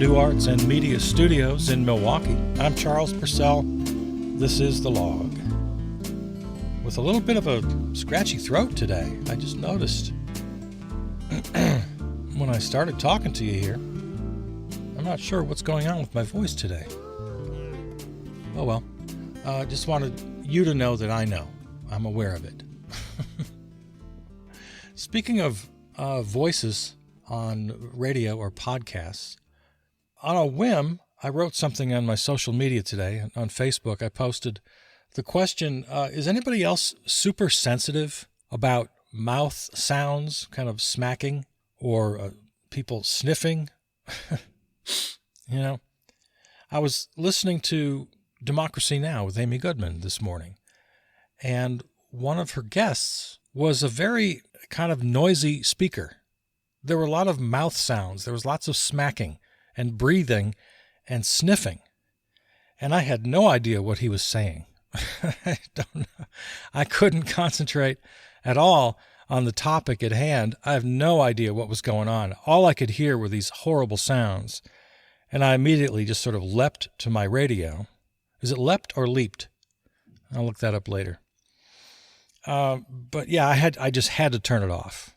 New Arts and Media Studios in Milwaukee. I'm Charles Purcell. This is The Log. With a little bit of a scratchy throat today, I just noticed when I started talking to you here. I'm not sure what's going on with my voice today. Oh well, just wanted you to know that I know. I'm aware of it. Speaking of voices on radio or podcasts, on a whim, I wrote something on my social media today. On Facebook, I posted the question, is anybody else super sensitive about mouth sounds, kind of smacking, or people sniffing? You know, I was listening to Democracy Now! With Amy Goodman this morning, and one of her guests was a very kind of noisy speaker. There were a lot of mouth sounds. There was lots of smacking and breathing and sniffing. And I had no idea what he was saying. I don't know. I couldn't concentrate at all on the topic at hand. I have no idea what was going on. All I could hear were these horrible sounds. And I immediately just sort of leapt to my radio. Is it leapt or leaped? I'll look that up later. But yeah, I just had to turn it off.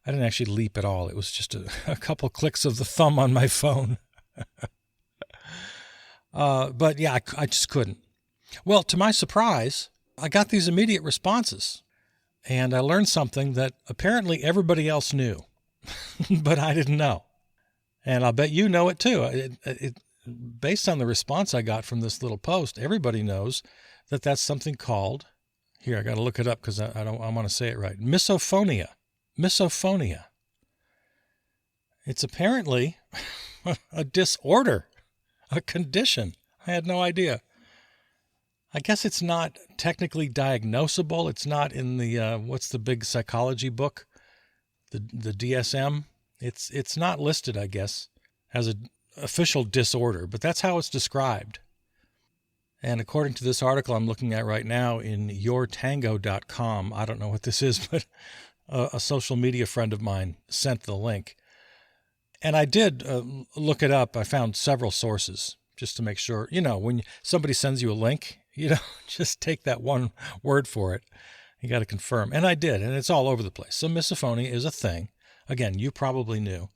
I didn't actually leap at all. It was just a couple clicks of the thumb on my phone. But yeah, I just couldn't. Well, to my surprise, I got these immediate responses. And I learned something that apparently everybody else knew, but I didn't know. And I'll bet you know it too. Based on the response I got from this little post, everybody knows that that's something called, here, I got to look it up because I want to say it right, misophonia. Misophonia. It's apparently a disorder, a condition. I had no idea. I guess it's not technically diagnosable. It's not in the, what's the big psychology book? The DSM. It's not listed, I guess, as an official disorder, but that's how it's described. And according to this article I'm looking at right now in yourtango.com, I don't know what this is, but a social media friend of mine sent the link. And I did look it up. I found several sources just to make sure, when somebody sends you a link, just take that one word for it. You got to confirm. And I did, and it's all over the place. So misophonia is a thing. Again, you probably knew,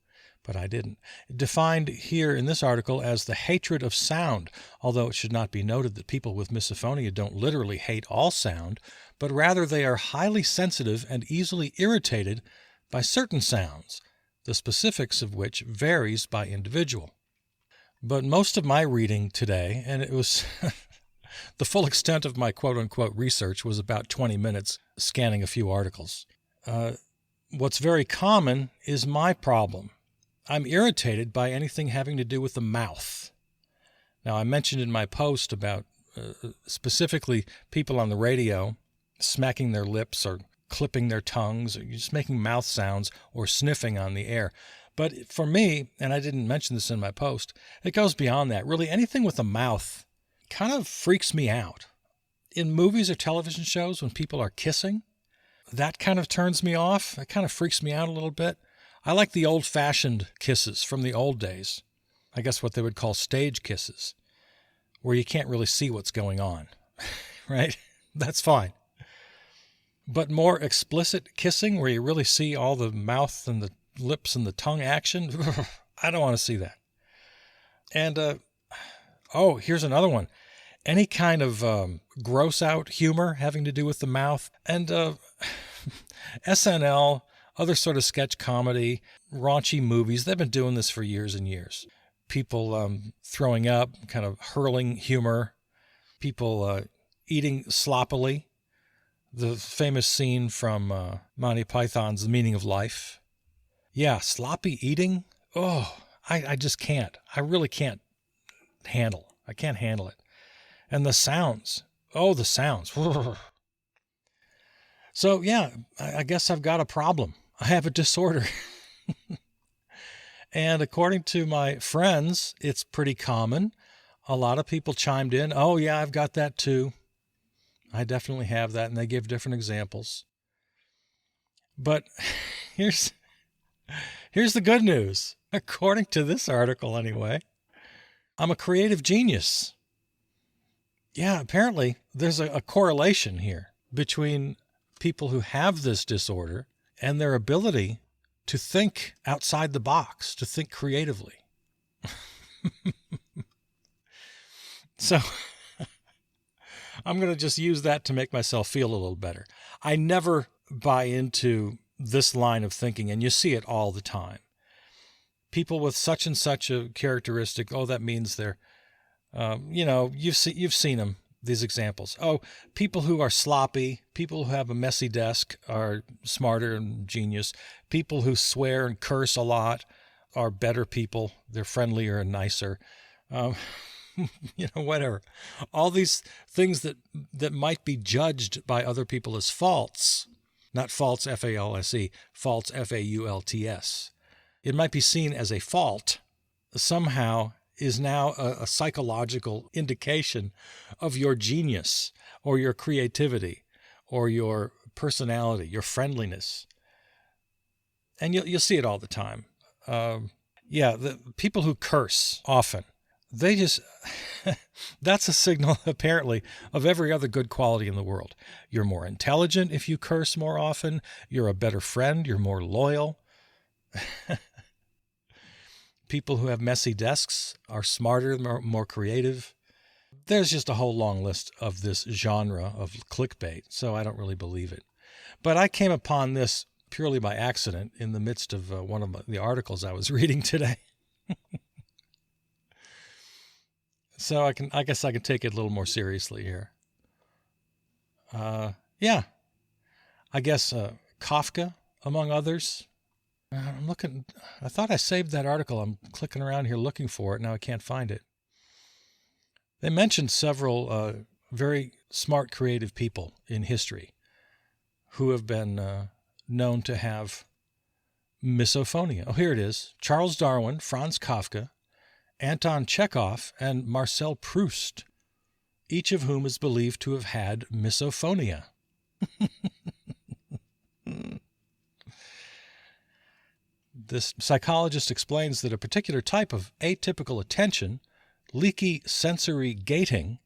but I didn't. Defined here in this article as the hatred of sound, although it should not be noted that people with misophonia don't literally hate all sound, but rather they are highly sensitive and easily irritated by certain sounds, the specifics of which varies by individual. But most of my reading today, and it was the full extent of my quote-unquote research was about 20 minutes scanning a few articles. What's very common is my problem. I'm irritated by anything having to do with the mouth. Now, I mentioned in my post about specifically people on the radio smacking their lips or clipping their tongues or just making mouth sounds or sniffing on the air. But for me, and I didn't mention this in my post, it goes beyond that. Really, anything with a mouth kind of freaks me out. In movies or television shows, when people are kissing, that kind of turns me off. That kind of freaks me out a little bit. I like the old-fashioned kisses from the old days. I guess what they would call stage kisses, where you can't really see what's going on, right? That's fine. But more explicit kissing, where you really see all the mouth and the lips and the tongue action, I don't want to see that. And, here's another one. Any kind of gross-out humor having to do with the mouth, and SNL, other sort of sketch comedy, raunchy movies, they've been doing this for years and years. People throwing up, kind of hurling humor, people eating sloppily. The famous scene from Monty Python's The Meaning of Life. Yeah, sloppy eating. Oh, I just can't. I really can't handle. I can't handle it. And the sounds. Oh, the sounds. So, yeah, I guess I've got a problem. I have a disorder. And according to my friends, it's pretty common. A lot of people chimed in. Oh, yeah, I've got that too. I definitely have that. And they give different examples. But here's Here's the good news. According to this article, anyway, I'm a creative genius. Yeah, apparently there's a correlation here between people who have this disorder and their ability to think outside the box, to think creatively. So I'm going to just use that to make myself feel a little better. I never buy into this line of thinking, and you see it all the time. People with such and such a characteristic, oh, that means they're, you've seen them, these examples. Oh, people who are sloppy, people who have a messy desk are smarter and genius. People who swear and curse a lot are better people. They're friendlier and nicer. Whatever. All these things that might be judged by other people as faults, not faults, F-A-L-S-E, faults, F-A-U-L-T-S. It might be seen as a fault, somehow is now a psychological indication of your genius or your creativity or your personality, your friendliness. And you'll see it all the time. The people who curse often, they just, that's a signal, apparently, of every other good quality in the world. You're more intelligent if you curse more often. You're a better friend. You're more loyal. People who have messy desks are smarter, more creative. There's just a whole long list of this genre of clickbait, so I don't really believe it. But I came upon this purely by accident in the midst of one of the articles I was reading today. So I guess I can take it a little more seriously here. I guess Kafka, among others. I'm looking. I thought I saved that article. I'm clicking around here looking for it. Now I can't find it. They mentioned several very smart, creative people in history who have been known to have misophonia. Oh, here it is. Charles Darwin, Franz Kafka, Anton Chekhov, and Marcel Proust, each of whom is believed to have had misophonia. This psychologist explains that a particular type of atypical attention, leaky sensory gating,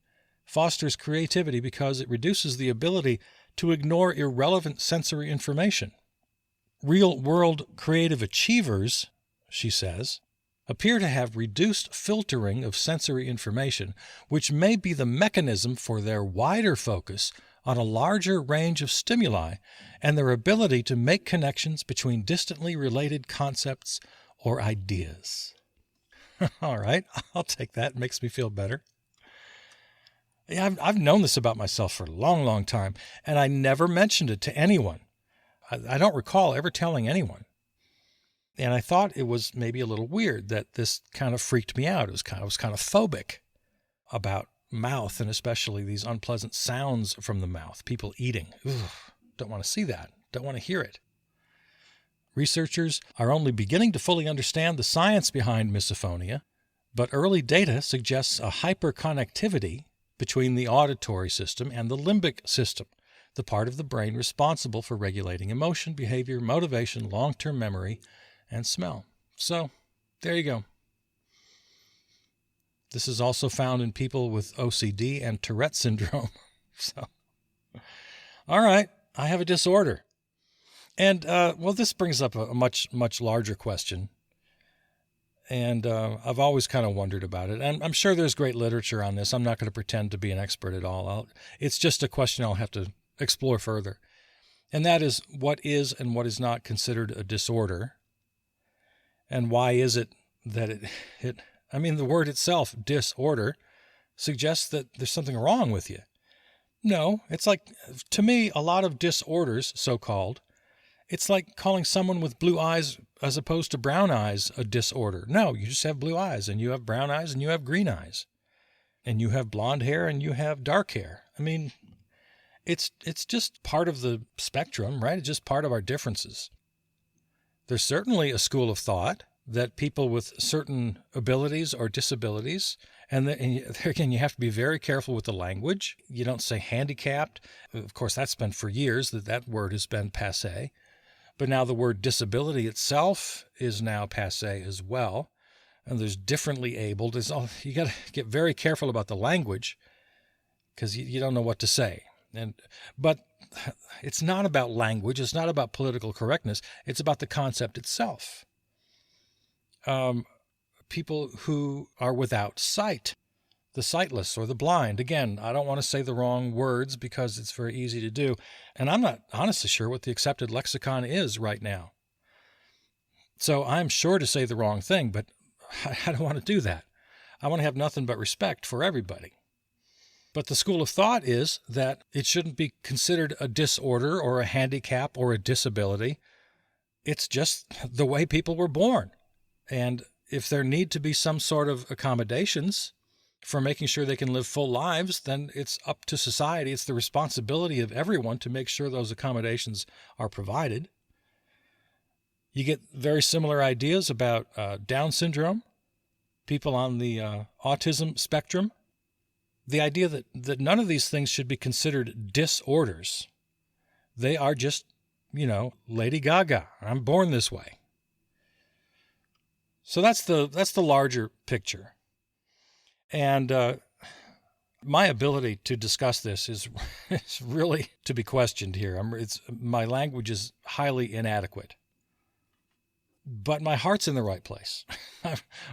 fosters creativity because it reduces the ability to ignore irrelevant sensory information. Real-world creative achievers, she says, appear to have reduced filtering of sensory information, which may be the mechanism for their wider focus on a larger range of stimuli and their ability to make connections between distantly related concepts or ideas. All right, I'll take that. It makes me feel better. Yeah, I've known this about myself for a long, long time, and I never mentioned it to anyone. I don't recall ever telling anyone. And I thought it was maybe a little weird that this kind of freaked me out. I was kind of phobic about mouth, and especially these unpleasant sounds from the mouth, people eating. Ugh, don't want to see that. Don't want to hear it. Researchers are only beginning to fully understand the science behind misophonia, but early data suggests a hyperconnectivity between the auditory system and the limbic system, the part of the brain responsible for regulating emotion, behavior, motivation, long-term memory, and smell. So, there you go. This is also found in people with OCD and Tourette syndrome. So, all right, I have a disorder. And, this brings up a much, much larger question. And I've always kind of wondered about it. And I'm sure there's great literature on this. I'm not going to pretend to be an expert at all. It's just a question I'll have to explore further. And that is, what is and what is not considered a disorder? And why is it that the word itself, disorder, suggests that there's something wrong with you. No, it's like, to me, a lot of disorders, so-called, it's like calling someone with blue eyes as opposed to brown eyes a disorder. No, you just have blue eyes, and you have brown eyes, and you have green eyes. And you have blonde hair, and you have dark hair. I mean, it's just part of the spectrum, right? It's just part of our differences. There's certainly a school of thought that people with certain abilities or disabilities, and again, you have to be very careful with the language. You don't say handicapped. Of course, that's been for years that word has been passé. But now the word disability itself is now passé as well. And there's differently abled. You got to get very careful about the language because you don't know what to say. But it's not about language. It's not about political correctness. It's about the concept itself. People who are without sight, the sightless or the blind. Again, I don't want to say the wrong words because it's very easy to do. And I'm not honestly sure what the accepted lexicon is right now. So I'm sure to say the wrong thing, but I don't want to do that. I want to have nothing but respect for everybody. But the school of thought is that it shouldn't be considered a disorder or a handicap or a disability. It's just the way people were born. And if there need to be some sort of accommodations for making sure they can live full lives, then it's up to society. It's the responsibility of everyone to make sure those accommodations are provided. You get very similar ideas about Down syndrome, people on the autism spectrum. The idea that none of these things should be considered disorders. They are just, Lady Gaga. I'm born this way. So that's the larger picture. And my ability to discuss this is really to be questioned here. My language is highly inadequate. But my heart's in the right place.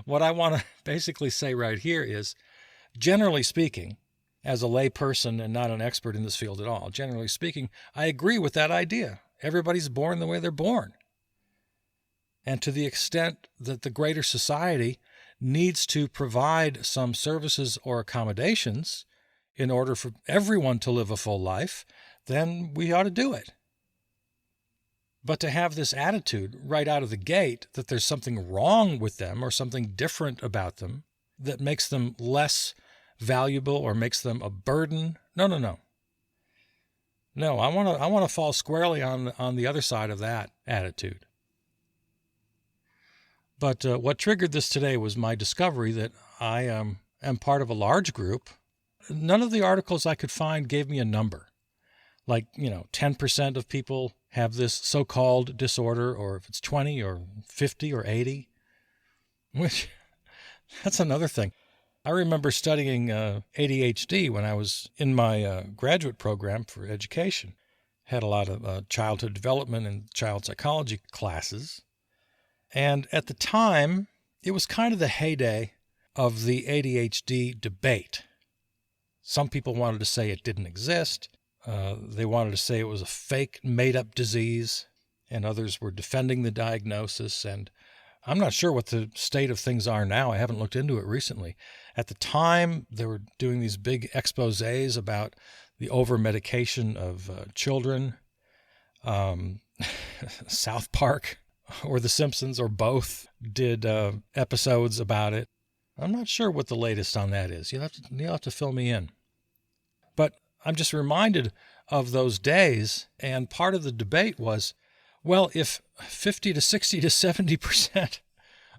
What I want to basically say right here is, generally speaking, as a lay person and not an expert in this field at all, generally speaking, I agree with that idea. Everybody's born the way they're born. And to the extent that the greater society needs to provide some services or accommodations in order for everyone to live a full life, then we ought to do it. But to have this attitude right out of the gate that there's something wrong with them or something different about them that makes them less valuable or makes them a burden, no. No, I want to fall squarely on the other side of that attitude. But what triggered this today was my discovery that I am part of a large group. None of the articles I could find gave me a number. Like, 10% of people have this so-called disorder, or if it's 20 or 50 or 80, which that's another thing. I remember studying ADHD when I was in my graduate program for education. Had a lot of childhood development and child psychology classes. And at the time, it was kind of the heyday of the ADHD debate. Some people wanted to say it didn't exist. They wanted to say it was a fake, made-up disease, and others were defending the diagnosis. And I'm not sure what the state of things are now. I haven't looked into it recently. At the time, they were doing these big exposés about the over-medication of children. South Park or The Simpsons or both did episodes about it. I'm not sure what the latest on that is. You'll have to fill me in. But I'm just reminded of those days, and part of the debate was, well, if 50 to 60 to 70%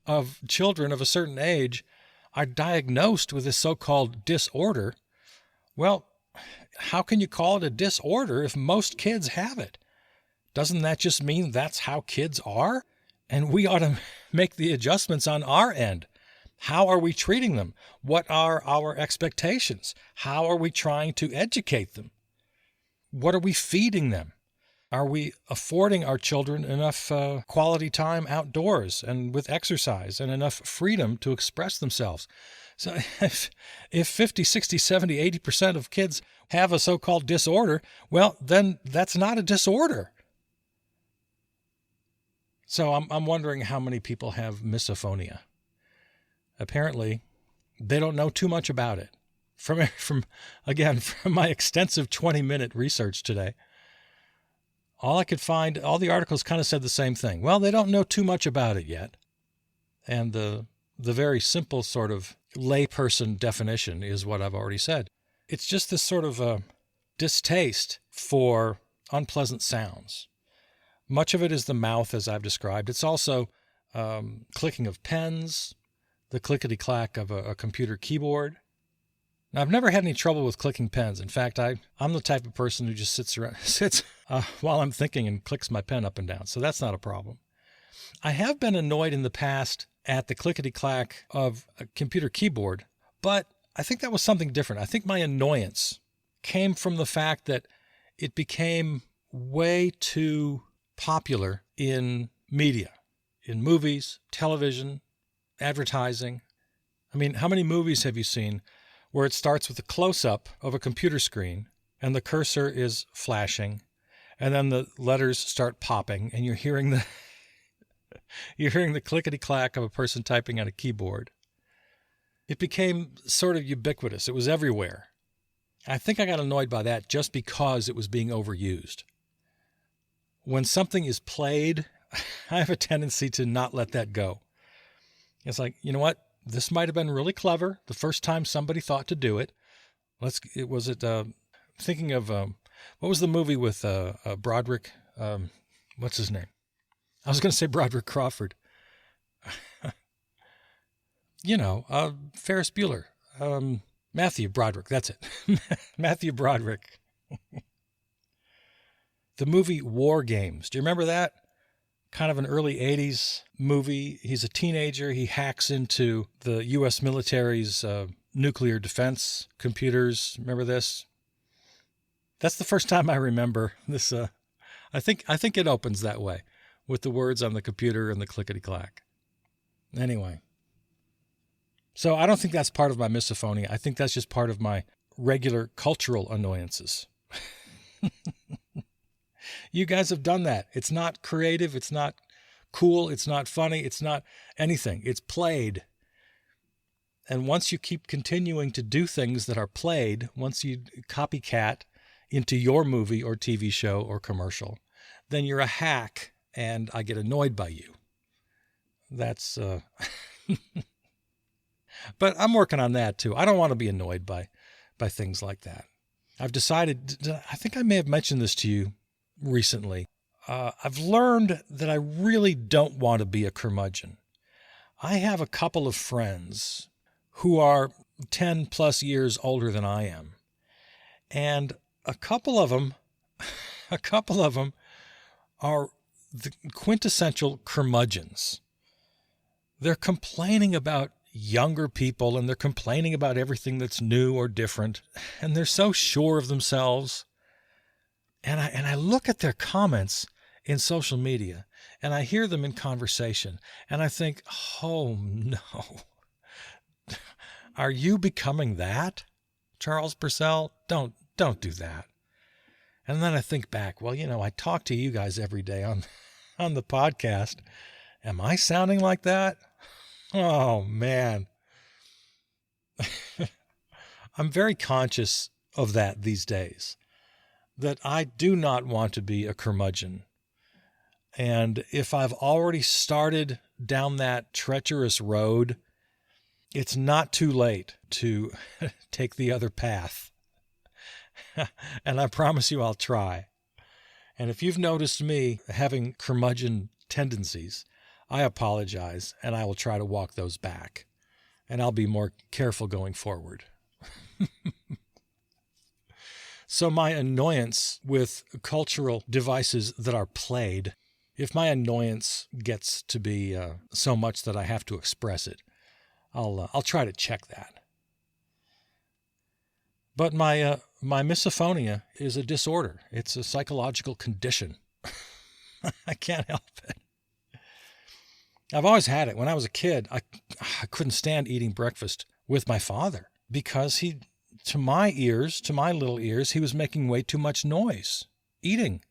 of children of a certain age are diagnosed with this so-called disorder, well, how can you call it a disorder if most kids have it? Doesn't that just mean that's how kids are? And we ought to make the adjustments on our end. How are we treating them? What are our expectations? How are we trying to educate them? What are we feeding them? Are we affording our children enough quality time outdoors and with exercise and enough freedom to express themselves? So if 50, 60, 70, 80% of kids have a so-called disorder, well, then that's not a disorder. So I'm wondering how many people have misophonia. Apparently, they don't know too much about it. From my extensive 20-minute research today, all I could find, all the articles kind of said the same thing. Well, they don't know too much about it yet. And the very simple sort of layperson definition is what I've already said. It's just this sort of distaste for unpleasant sounds. Much of it is the mouth, as I've described. It's also clicking of pens, the clickety-clack of a computer keyboard. Now, I've never had any trouble with clicking pens. In fact, I'm the type of person who just sits while I'm thinking and clicks my pen up and down. So that's not a problem. I have been annoyed in the past at the clickety-clack of a computer keyboard, but I think that was something different. I think my annoyance came from the fact that it became way too popular in media, in movies, television, advertising. I mean, how many movies have you seen where it starts with a close-up of a computer screen and the cursor is flashing and then the letters start popping and you're hearing the clickety-clack of a person typing on a keyboard? It became sort of ubiquitous. It was everywhere. I think I got annoyed by that just because it was being overused. When something is played, I have a tendency to not let that go. It's like, you know what? This might have been really clever the first time somebody thought to do it. Thinking of, what was the movie with Broderick? What's his name? I was going to say Broderick Crawford. Ferris Bueller. Matthew Broderick, that's it. Matthew Broderick. The movie War Games. Do you remember that? Kind of an early 80s movie. He's a teenager. He hacks into the U.S. military's nuclear defense computers. Remember this? That's the first time I remember this. I think it opens that way with the words on the computer and the clickety-clack. Anyway. So I don't think that's part of my misophonia. I think that's just part of my regular cultural annoyances. You guys have done that. It's not creative. It's not cool. It's not funny. It's not anything. It's played. And once you keep continuing to do things that are played, once you copycat into your movie or TV show or commercial, then you're a hack and I get annoyed by you. That's... But I'm working on that too. I don't want to be annoyed by things like that. I've decided, I think I may have mentioned this to you recently. I've learned that I really don't want to be a curmudgeon. I have a couple of friends who are 10 plus years older than I am. And a couple of them are the quintessential curmudgeons. They're complaining about younger people and they're complaining about everything that's new or different. And they're so sure of themselves. And I look at their comments in social media and I hear them in conversation and I think, oh no, are you becoming that? Charles Purcell? Don't do that. And then I think back, well, I talk to you guys every day on the podcast. Am I sounding like that? Oh, man. I'm very conscious of that these days, that I do not want to be a curmudgeon. And if I've already started down that treacherous road, it's not too late to take the other path. And I promise you I'll try. And if you've noticed me having curmudgeon tendencies, I apologize, and I will try to walk those back. And I'll be more careful going forward. So my annoyance with cultural devices that are played, if my annoyance gets to be so much that I have to express it, I'll try to check that. But my misophonia is a disorder. It's a psychological condition. I can't help it. I've always had it. When I was a kid, I couldn't stand eating breakfast with my father because to my little ears, he was making way too much noise eating.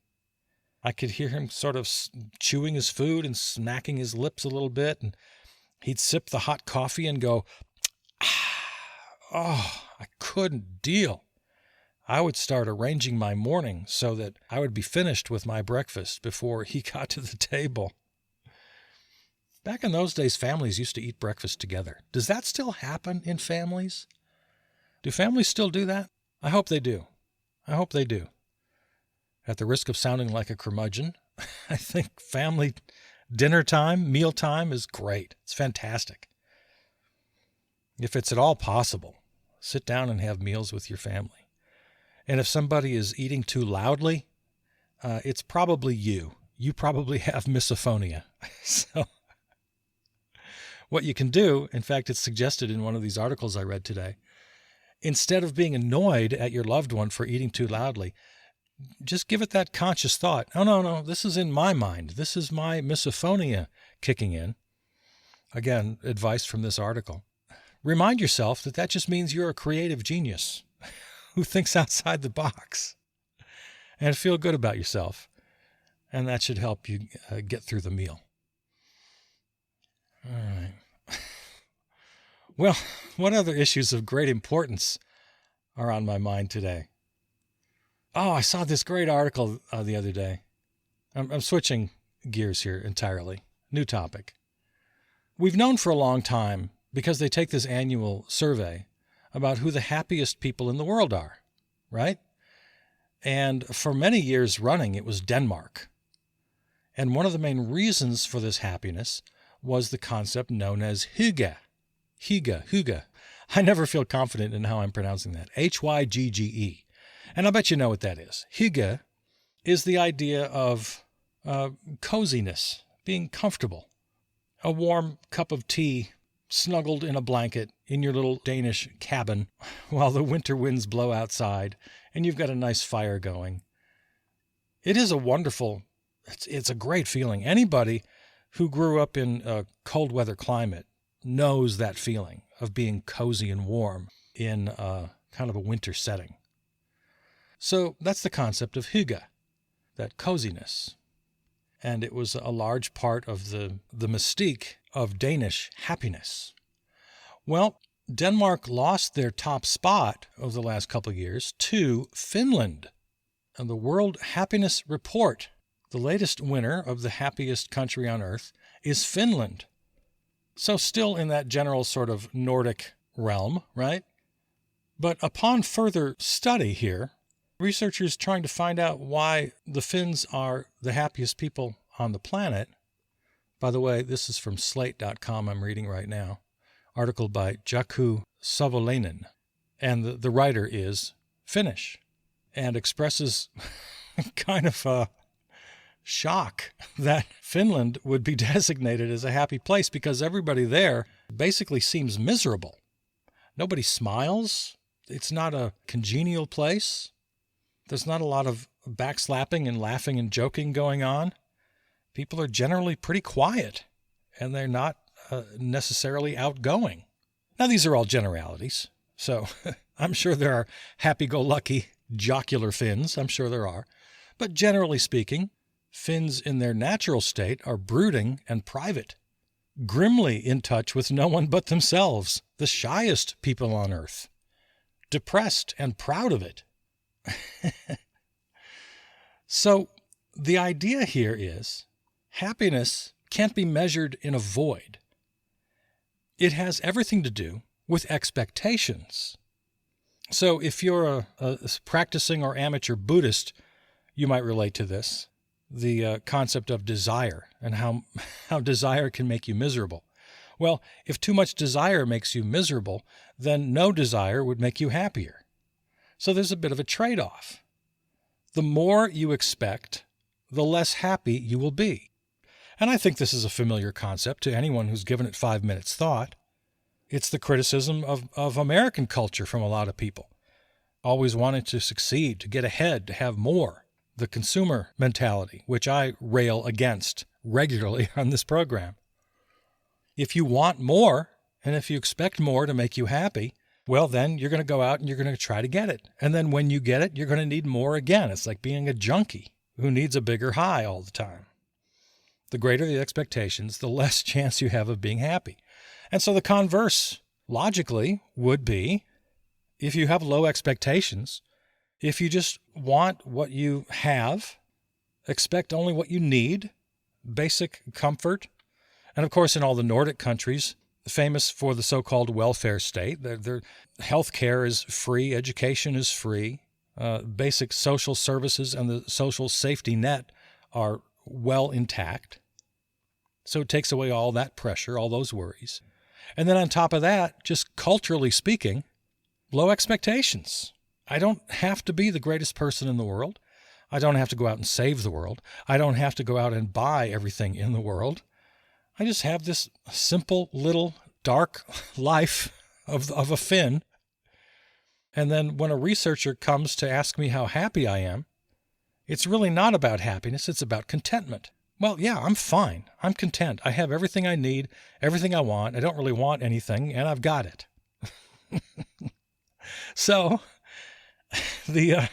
I could hear him sort of chewing his food and smacking his lips a little bit, and he'd sip the hot coffee and go, oh, I couldn't deal. I would start arranging my morning so that I would be finished with my breakfast before he got to the table. Back in those days, families used to eat breakfast together. Does that still happen in families? Do families still do that? I hope they do. I hope they do. At the risk of sounding like a curmudgeon, I think family dinner time, meal time is great. It's fantastic. If it's at all possible, Sit down and have meals with your family. And if somebody is eating too loudly, it's probably you. You probably have misophonia. So what you can do, in fact, it's suggested in one of these articles I read today, instead of being annoyed at your loved one for eating too loudly, just give it that conscious thought. Oh, no, this is in my mind. This is my misophonia kicking in. Again, advice from this article. Remind yourself that that just means you're a creative genius who thinks outside the box, and feel good about yourself. And that should help you get through the meal. All right. Well, what other issues of great importance are on my mind today? Oh, I saw this great article the other day. I'm switching gears here entirely. New topic. We've known for a long time, because they take this annual survey, about who the happiest people in the world are, right? And for many years running, it was Denmark. And one of the main reasons for this happiness was the concept known as hygge. Hygge. I never feel confident in how I'm pronouncing that. Hygge. And I bet you know what that is. Hygge is the idea of coziness, being comfortable. A warm cup of tea, snuggled in a blanket in your little Danish cabin while the winter winds blow outside and you've got a nice fire going. It is a wonderful, it's a great feeling. Anybody who grew up in a cold weather climate knows that feeling of being cozy and warm in kind of a winter setting. So that's the concept of hygge, that coziness. And it was a large part of the mystique of Danish happiness. Well, Denmark lost their top spot over the last couple of years to Finland. And the World Happiness Report, the latest winner of the happiest country on earth, is Finland. So still in that general sort of Nordic realm, right? But upon further study here, researchers trying to find out why the Finns are the happiest people on the planet. By the way, this is from Slate.com I'm reading right now. Article by Jaakko Savolainen. And the writer is Finnish and expresses kind of a shock that Finland would be designated as a happy place because everybody there basically seems miserable. Nobody smiles. It's not a congenial place. There's not a lot of backslapping and laughing and joking going on. People are generally pretty quiet, and they're not necessarily outgoing. Now, these are all generalities, so I'm sure there are happy-go-lucky, jocular Finns. I'm sure there are. But generally speaking, Finns in their natural state are brooding and private, grimly in touch with no one but themselves, the shyest people on earth, depressed and proud of it. So the idea here is happiness can't be measured in a void. It has everything to do with expectations. So if you're a practicing or amateur Buddhist, you might relate to this, the concept of desire and how desire can make you miserable. Well, if too much desire makes you miserable, then no desire would make you happier. So there's a bit of a trade-off. The more you expect, the less happy you will be. And I think this is a familiar concept to anyone who's given it 5 minutes thought. It's the criticism of American culture from a lot of people. Always wanting to succeed, to get ahead, to have more. The consumer mentality, which I rail against regularly on this program. If you want more, and if you expect more to make you happy, well, then you're going to go out and you're going to try to get it. And then when you get it, you're going to need more again. It's like being a junkie who needs a bigger high all the time. The greater the expectations, the less chance you have of being happy. And so the converse, logically, would be if you have low expectations, if you just want what you have, expect only what you need, basic comfort. And of course, in all the Nordic countries, famous for the so-called welfare state, their health care is free, education is free, basic social services and the social safety net are well intact. So it takes away all that pressure, all those worries. And then on top of that, just culturally speaking, low expectations. I don't have to be the greatest person in the world. I don't have to go out and save the world. I don't have to go out and buy everything in the world. I just have this simple little dark life of a Finn. And then when a researcher comes to ask me how happy I am, it's really not about happiness. It's about contentment. Well, yeah, I'm fine. I'm content. I have everything I need, everything I want. I don't really want anything, and I've got it. So the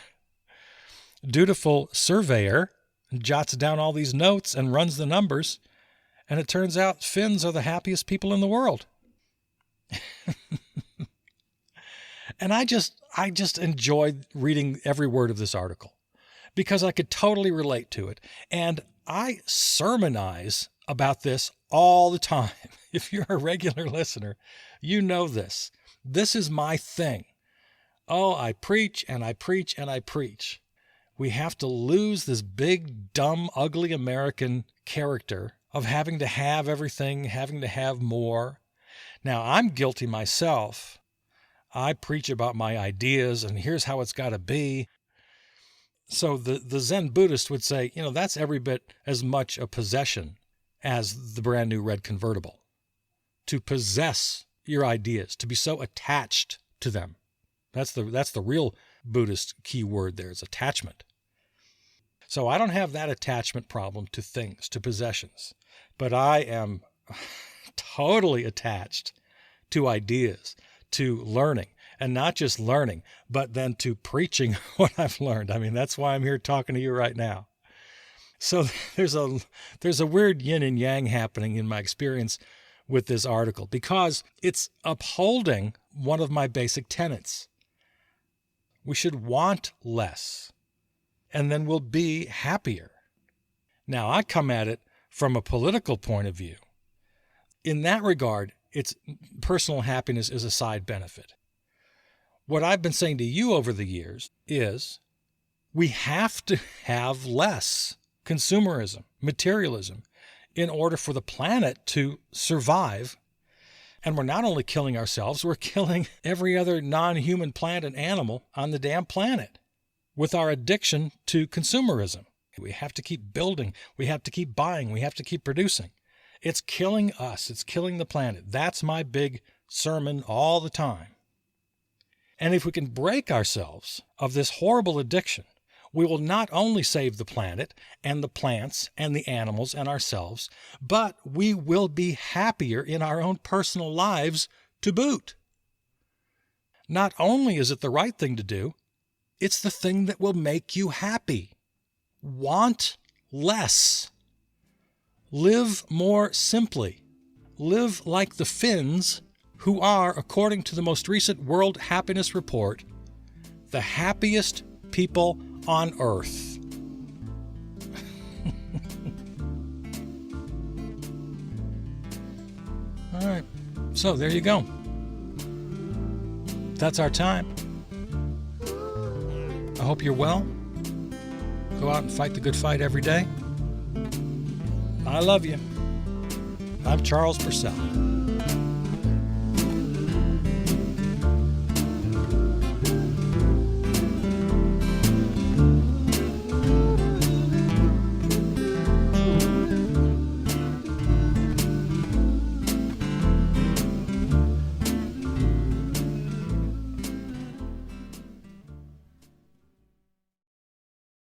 dutiful surveyor jots down all these notes and runs the numbers, and it turns out Finns are the happiest people in the world. And I just enjoyed reading every word of this article because I could totally relate to it. And I sermonize about this all the time. If you're a regular listener, you know this. This is my thing. Oh, I preach and I preach and I preach. We have to lose this big, dumb, ugly American character of having to have everything, having to have more. Now, I'm guilty myself. I preach about my ideas and here's how it's got to be. So the Zen Buddhist would say, that's every bit as much a possession as the brand new red convertible. To possess your ideas, to be so attached to them. That's the real Buddhist key word there is attachment. So I don't have that attachment problem to things, to possessions, but I am totally attached to ideas, to learning, and not just learning, but then to preaching what I've learned. I mean, that's why I'm here talking to you right now. So there's a weird yin and yang happening in my experience with this article because it's upholding one of my basic tenets. We should want less, and then we'll be happier. Now, I come at it from a political point of view. In that regard, personal happiness is a side benefit. What I've been saying to you over the years is we have to have less consumerism, materialism, in order for the planet to survive. And we're not only killing ourselves, we're killing every other non-human plant and animal on the damn planet with our addiction to consumerism. We have to keep building. We have to keep buying. We have to keep producing. It's killing us. It's killing the planet. That's my big sermon all the time. And if we can break ourselves of this horrible addiction, we will not only save the planet and the plants and the animals and ourselves, but we will be happier in our own personal lives to boot. Not only is it the right thing to do, it's the thing that will make you happy. Want less. Live more simply. Live like the Finns, who are, according to the most recent World Happiness Report, the happiest people on Earth. All right, so there you go. That's our time. I hope you're well. Go out and fight the good fight every day. I love you. I'm Charles Purcell.